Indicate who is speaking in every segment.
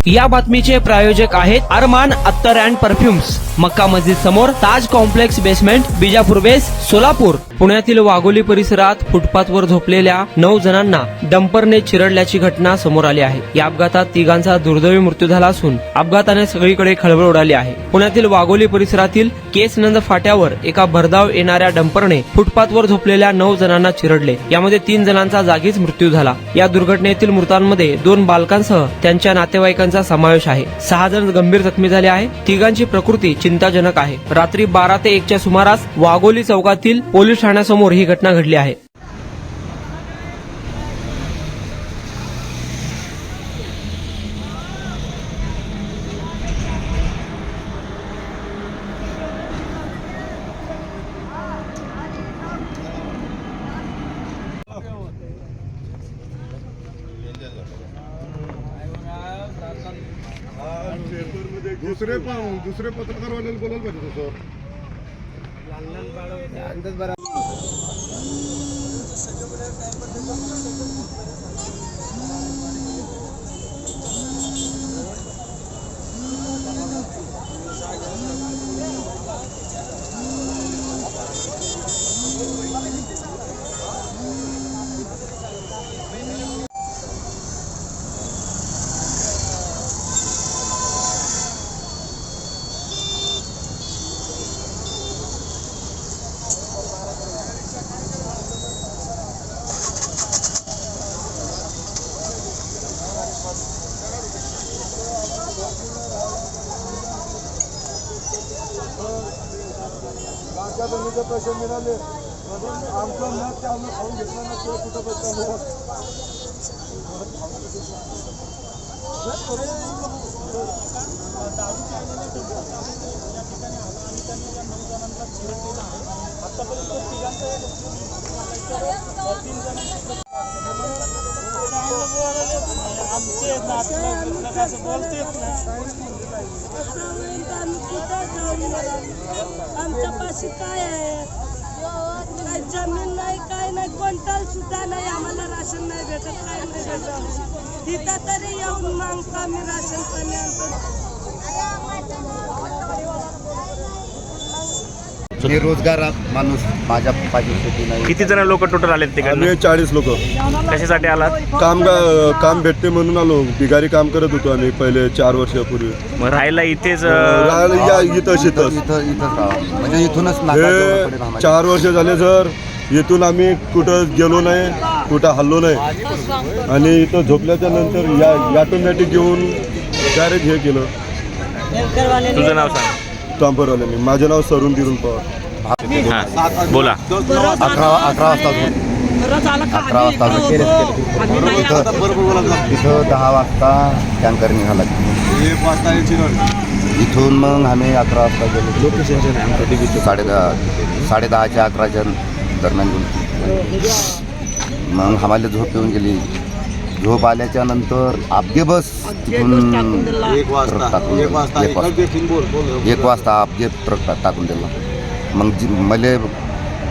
Speaker 1: या बातमीचे प्रायोजक आहेत अरमान अत्तर अँड परफ्युम्स, मक्का मस्जिद समोर, ताज कॉम्प्लेक्स बेसमेंट, बिजापूर बेस, सोलापूर. पुण्यातील वाघोली परिसरात फुटपाथवर झोपलेल्या 9 जणांना डंपरने चिरडल्याची घटना समोर आली आहे. या अपघातात तिघांचा दुर्दैवी मृत्यू झाला असून अपघाताने सगळीकडे खळबळ उडाली आहे. पुण्यातील वाघोली परिसरातील केसनंद फाट्यावर एका भरधाव येणाऱ्या डंपरने फुटपाथवर झोपलेल्या 9 जणांना चिरडले. यामध्ये 3 जणांचा जागीच मृत्यू झाला. या दुर्घटनेतील मृतांमध्ये 2 बालकांसह त्यांच्या नातेवाईकांचा समावेश आहे. 6 जण गंभीर जखमी झाले आहे. तिघांची प्रकृती चिंताजनक आहे. रात्री 12 ते 1 च्या सुमारास वाघोली चौकातील पोलीस ठाण्यासमोर ही घटना घडली आहे.
Speaker 2: दुसरे पत्रकारवाल्याला बोलायला पाहिजे सर. पैसे मिळाले आमचं न ते आम्ही खाऊन घेतलं ना ते कुठं पैसा मिळाला.
Speaker 3: आमचे बोलतेच आमच्या पाशी काय आहे? काही जमीन नाही, काय नाही, क्विंटल सुद्धा नाही. आम्हाला राशन नाही भेटत, काय नाही भेटत. तिथं तरी येऊन मागतो आम्ही राशन पाणी आणतो.
Speaker 4: बेरोजगार माणूस माझ्या पाहिजे नाही.
Speaker 5: किती जण लोक टोटल आले तिकडे?
Speaker 2: आम्ही 40 लोक.
Speaker 5: कशासाठी आलात?
Speaker 2: काम भेटते म्हणून आलो. बिगारी काम करत होतो आम्ही पहिले 4 वर्षापूर्वी.
Speaker 5: मग राहायला इथेच
Speaker 4: इथंच म्हणजे इथूनच
Speaker 2: हे 4 वर्ष झाले सर. इथून आम्ही कुठं गेलो नाही, कुठं हल्लो नाही. आणि इथं झोपल्याच्या नंतर ऑटोमॅटिक घेऊन डायरेक्ट हे केलं.
Speaker 5: तुझं नाव सांग.
Speaker 2: टॉम्परवाल्याने. माझं नाव सरून दिरून पवार.
Speaker 5: हां बोला.
Speaker 4: 11 वाजता तिथं 10 वाजता टँकर निघाला. इथून मग आम्ही 11 वाजता गेलो. लोकेशन 10:30च्या 11च्या दरम्यान गेलो. मग आम्हाला झोप येऊन गेली. झोप आल्याच्या नंतर आपगे बस तिथून 1 वाजता आपगे ट्रक टाकून दिला. मग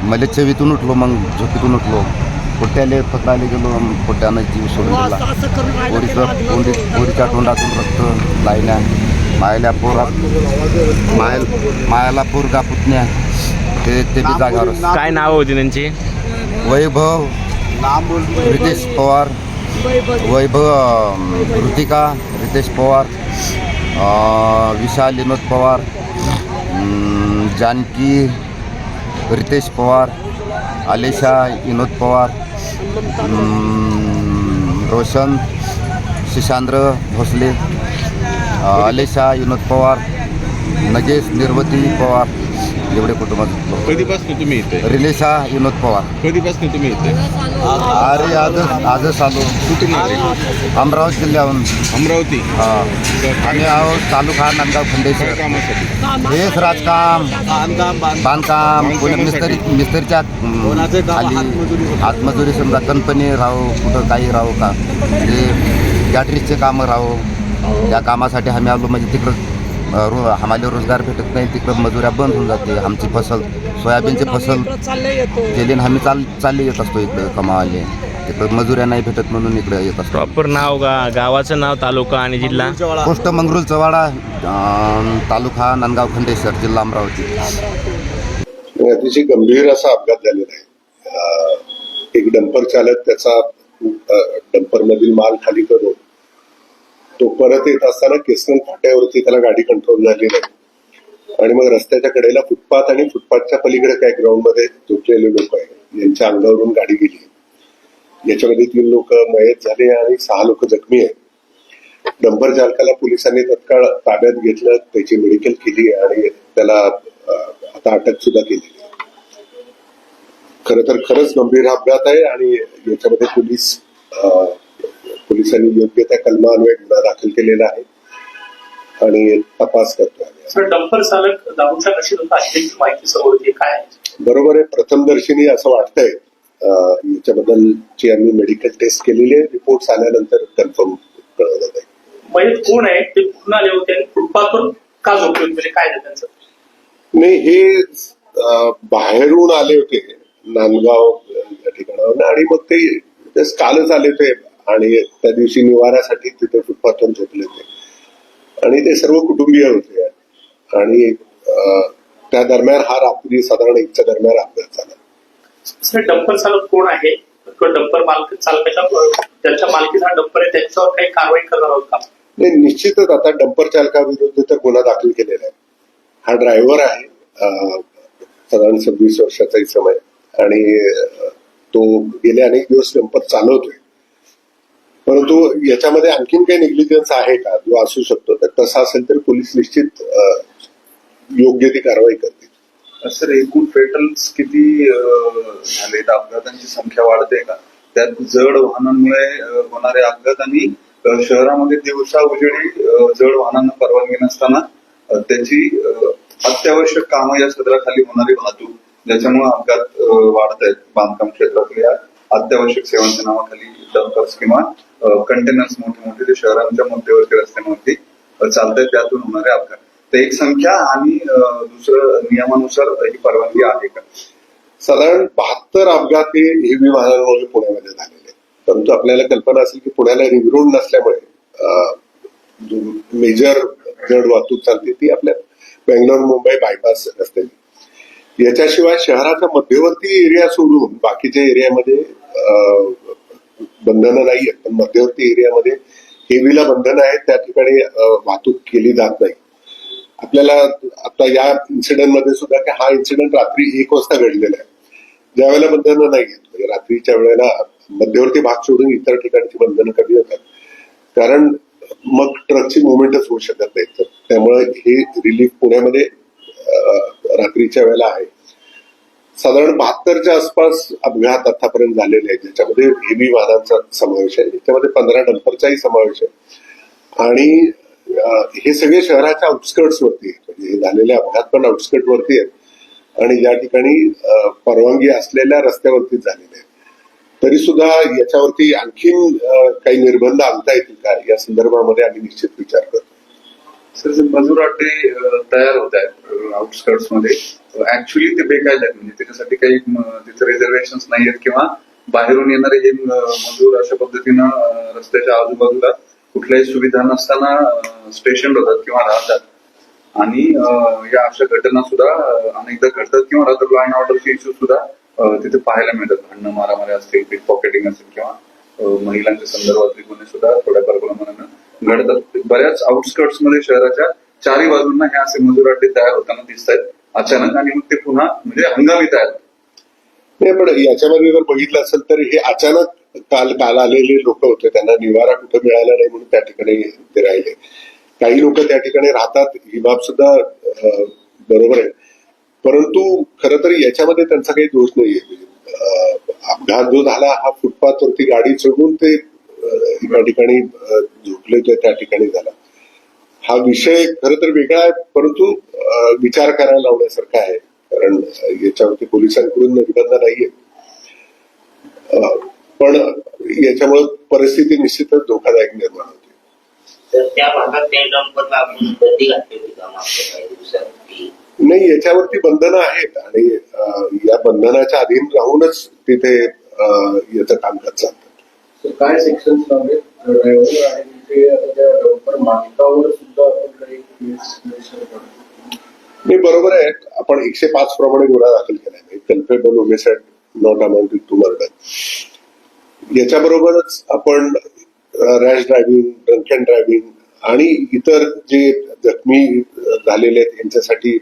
Speaker 4: मले चवीतून उठलो. मग झोपेतून उठलो. पोट्याले पकडायला गेलो. पोट्यानं जीव सोडून दिला. पोरीच्या तोंडातून रक्त लायण्या. मायाला पोरगा पुतण्या ते बी जागावर.
Speaker 5: काय नाव होती त्यांची?
Speaker 4: वैभव रितेश पवार, वैभव ऋतिका रितेश पवार, विशाल विनोद पवार, जानकी रितेश पवार, आलेशा विनोद पवार, रोशन शिशांद्र भोसले, आलेशा विनोद पवार, नगेश निर्वती पवार. एवढे कुटुंबात.
Speaker 5: कधीपासून तुम्ही इथे?
Speaker 4: रिलेशा विनोद पवार.
Speaker 5: कधीपासून तुम्ही इथे?
Speaker 4: अरे आजच आलो.
Speaker 5: कुठून आले?
Speaker 4: अमरावती जिल्ह्याहून.
Speaker 5: अमरावती.
Speaker 4: आम्ही आहोत तालुका नांदगाव खंडेश्वर. हेच राजकाम, बांधकाम, कोणी मिस्त्रीच्या खाली हातमजुरी, समजा कंपनी राहू, कुठं काही राहू का, म्हणजे गॅटरीजचे कामं राहू. त्या कामासाठी आम्ही आलो. म्हणजे तिकडं आम्हाला रोजगार भेटत नाही. तिकडं मजुऱ्या बंद होऊन जाते. आमची फसल सोयाबीनची फसल केली. आम्ही चालले येत असतो इकडं कमावाले. तिकडं मजुऱ्या नाही भेटत म्हणून इकडे येत असतो.
Speaker 6: प्रॉपर नाव गावाचं नाव, तालुका आणि जिल्हा?
Speaker 4: पोस्ट मंगरुळ चव्हाडा, तालुका नांदगाव खंडेश्वर, जिल्हा अमरावती.
Speaker 2: अतिशय गंभीर असा अपघात झालेला आहे. एक डंपर चालक त्याचा डंपर मधील माल खाली करून तो परत येत असताना केसरन फाट्यावरती त्याला गाडी कंट्रोल झाली नाही आणि मग रस्त्याच्या कडेला फुटपाथ आणि फुटपाथच्या पलीकडे काही ग्राउंड मध्ये झोपलेले लोक आहेत यांच्या अंगावरून गाडी गेली. याच्यामध्ये 3 लोक मयत झाले आणि 6 लोक जखमी आहेत. डंपर चालकाला पोलिसांनी तत्काळ ताब्यात घेतलं, त्याची मेडिकल केली आणि त्याला आता अटक सुद्धा केली. खरं तर खरंच गंभीर अपघात आहे आणि याच्यामध्ये पोलिसांनी योग्य त्या कलमान्वये गुन्हा दाखल केलेला आहे आणि तपास करतोय.
Speaker 7: सर, डंपर चालक दारूच्या नशेत होता अशी माहिती समोर येते, काय आहे?
Speaker 2: बरोबर आहे. प्रथमदर्शनी असं वाटतंय. याच्याबद्दलची आम्ही मेडिकल टेस्ट केलेली आहे. रिपोर्ट आल्यानंतर कन्फर्म कळवलं जाईल.
Speaker 7: मयत कोण आहे, ते कुठून आले होते आणि फुटपाथवर का झोपले होते, म्हणजे काय आहे त्यांचं?
Speaker 2: नाही, हे बाहेरून आले होते नांदगाव या ठिकाणावर आणि मग ते कालच आले होते आणि त्या दिवशी निवाऱ्यासाठी तिथे फुटपाथवर झोपले होते आणि ते सर्व कुटुंबीय होते आणि त्या दरम्यान हा रात्री साधारण 1च्या दरम्यान अपघात झाला.
Speaker 7: सर, डंपर चालक कोण आहे? डंपर मालक चालकाच्या त्यांच्या मालकीचा डंपर आहे, त्यांच्यावर काही कारवाई करणार आहोत का?
Speaker 2: नाही, निश्चितच आता डंपर चालकाविरुद्ध तर गुन्हा दाखल केलेला आहे. हा ड्रायव्हर आहे, साधारण 26 वर्षाचा इसम आहे आणि तो गेले अनेक दिवस डंपर चालवतोय. परंतु याच्यामध्ये आणखीन काही निग्लिजन्स आहे का, जो असू शकतो, तर तसा असेल तर पोलीस निश्चित योग्य ती कारवाई करतील.
Speaker 8: सर, एकूण फेटल्स किती झालेत? अपघातांची संख्या वाढते का? त्यात जड वाहनांमुळे होणारे अपघात आणि शहरामध्ये दिवसा उजेडी जड वाहनांना परवानगी नसताना त्याची अत्यावश्यक कामं या सदराखाली होणारी वाहतूक, ज्याच्यामुळे अपघात वाढत आहेत. बांधकाम क्षेत्रातल्या अत्यावश्यक सेवांच्या नावाखाली डंपर्स किंवा कंटेनर्स मोठे मोठे जे शहरांच्या मध्यवर्ती रस्त्यांवरती चालतात, त्यातून होणारे अपघात. तर एक संख्या आणि दुसरं नियमानुसार ही परवानगी आहे का?
Speaker 2: साधारण 72 अपघात हे हेवी वाहनांमुळे पुण्यामध्ये झालेले आहेत. परंतु आपल्याला कल्पना असेल की पुण्याला रिंग रोड नसल्यामुळे जो मेजर जड वाहतूक चालते ती आपल्या बेंगलोर मुंबई बायपास रस्त्याने. याच्याशिवाय शहराच्या मध्यवर्ती एरिया सोडून बाकीच्या एरियामध्ये बंधनं नाही आहेत, पण मध्यवर्ती एरियामध्ये हेवीला बंधनं आहेत, त्या ठिकाणी वाहतूक केली जात नाही. आपल्याला आता या इन्सिडेंटमध्ये सुद्धा की हा इन्सिडेंट रात्री 1 वाजता घडलेला आहे, ज्यावेळेला बंधनं नाही आहेत. म्हणजे रात्रीच्या वेळेला मध्यवर्ती भाग सोडून इतर ठिकाणची बंधनं कमी होतात, कारण मग ट्रकची मुवमेंटच होऊ शकत नाही. तर त्यामुळे हे रिलीफ पुण्यामध्ये रात्रीच्या वेळेला आहे. साधारण 72च्या आसपास अपघात आतापर्यंत झालेले आहेत, ज्याच्यामध्ये हेवी वाहनांचा समावेश आहे, याच्यामध्ये 15 डंपरचाही समावेश आहे आणि हे सगळे शहराच्या आउटस्कर्ट्स वरती आहेत. म्हणजे हे झालेले अपघात पण आउटस्कर्ट वरती आहेत आणि ज्या ठिकाणी परवानगी असलेल्या रस्त्यावरतीच झालेले आहेत. तरी सुद्धा याच्यावरती आणखीन काही निर्बंध आणता येतील का, या संदर्भामध्ये आम्ही निश्चित विचार करतो.
Speaker 8: सर, जे मजूर अड्डे तयार होत आहेत आउटस्कर्ट्स मध्ये, ऍक्च्युली ते बेकायदा आहेत? म्हणजे त्याच्यासाठी काही तिथे रिझर्वेशन नाही आहेत किंवा बाहेरून येणारे हे मजूर अशा पद्धतीनं रस्त्याच्या आजूबाजूला कुठल्याही सुविधा नसताना स्टेशन होतात किंवा राहतात आणि या अशा घटना सुद्धा अनेकदा घडतात किंवा राहतात. लॉ अँड ऑर्डरचे इश्यू सुद्धा तिथे पाहायला मिळतात. भांडणं मारामारी असतील, पिक पॉकेटिंग असेल किंवा महिलांच्या संदर्भातले गुन्हे सुद्धा थोड्याफार प्रमाणानं घडतात. बऱ्याच आउटस्कर्ट्स मध्ये शहराच्या चारही बाजूंना हे असे मजूर अड्डे तयार होताना दिसत आहेत अचानक आणि मग ते पुन्हा म्हणजे हंगामी तयार.
Speaker 2: नाही, पण याच्यामध्ये जर बघितलं असेल तर हे अचानक काल आलेले लोक होते, त्यांना निवारा कुठं मिळाला नाही म्हणून त्या ठिकाणी ते राहिले. काही लोक त्या ठिकाणी राहतात, ही बाब सुद्धा बरोबर आहे. परंतु खरं तर याच्यामध्ये त्यांचा काही दोष नाहीये. अपघात जो झाला हा फुटपाथवरती गाडी चढून ते एका ठिकाणी झोपले होते त्या ठिकाणी झाला. हा विषय खरं तर वेगळा आहे, परंतु विचार करायला लावण्यासारखा आहे, कारण याच्यावरती पोलिसांकडून निर्बंध नाहीये. पण याच्यामुळे परिस्थिती निश्चितच धोकादायक निर्माण होते.
Speaker 9: तर त्या भागात त्या डंपरला आपण बंदी घातली होती का मागच्या काही दिवसांनी?
Speaker 2: नाही, याच्यावरती बंधनं आहेत आणि या बंधनाच्या अधीन राहूनच तिथे याचं कामकाज चालतं.
Speaker 8: काय सेक्शन लावले ड्रायव्हर आणि ते आता त्या डंपर मालकावर सुद्धा आपण काही केस
Speaker 2: नाही, बरोबर आहे. आपण 105 प्रमाणे गुन्हा दाखल केला आहे, culpable homicide not amounted to murder. याच्याबरोबरच आपण rash driving, drunk and driving आणि इतर जे जखमी झालेले आहेत यांच्यासाठी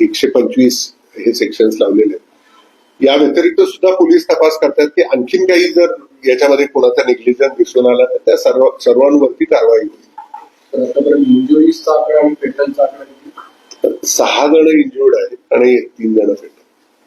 Speaker 2: 125 हे सेक्शन्स लावलेले आहेत. या व्यतिरिक्त सुद्धा पोलीस तपास करतात की आणखीन काही जर याच्यामध्ये कोणाचा निग्लिजन्स दिसून आला तर त्या सर्वांवरती कारवाई होईल.
Speaker 8: इंजुरीजचा आकडा आणि पेटलचा आकडा
Speaker 2: 6 जण इंजुर्ड आहेत आणि 3 जण फेट.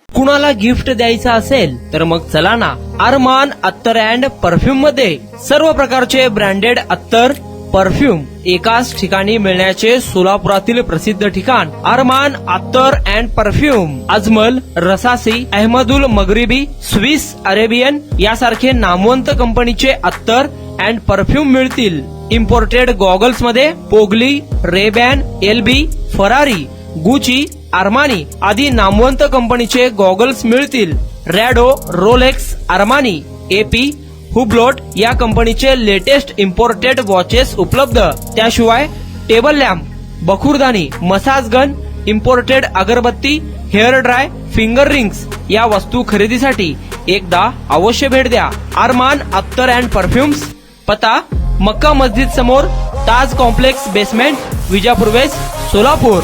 Speaker 1: कुणाला गिफ्ट द्यायचं असेल तर मग चला ना अरमान अत्तर अँड परफ्यूम मध्ये सर्व प्रकारचे ब्रँडेड अत्तर परफ्यूम एकाच ठिकाणी मिळण्याचे सोलापुरातील प्रसिद्ध ठिकाण Arman Attar and perfume. Ajmal, Rasasi, Ahmed Al Maghribi, Swiss Arabian यासारखे नामवंत कंपनीचे अत्तर अँड परफ्यूम मिळतील. इम्पोर्टेड गॉगल्स मध्ये पोगली, रेबॅन, एलबी, फरारी, गुची, आर्मानी आदी नामवंत कंपनीचे गॉगल्स मिळतील. रॅडो, रोलेक्स, आर्मानी, एपी, हुब्लोट या कंपनीचे लेटेस्ट इम्पोर्टेड वॉचेस उपलब्ध. त्याशिवाय टेबल लॅम्प, बखुरदानी, मसाज गन, इम्पोर्टेड अगरबत्ती, हेअर ड्राय, फिंगर रिंग्स या वस्तू खरेदीसाठी एकदा अवश्य भेट द्या अरमान अत्तर अँड परफ्युम्स. पता मक्का मस्जिद समोर, ताज कॉम्प्लेक्स बेसमेंट, विजापूर वेस्ट, सोलापूर.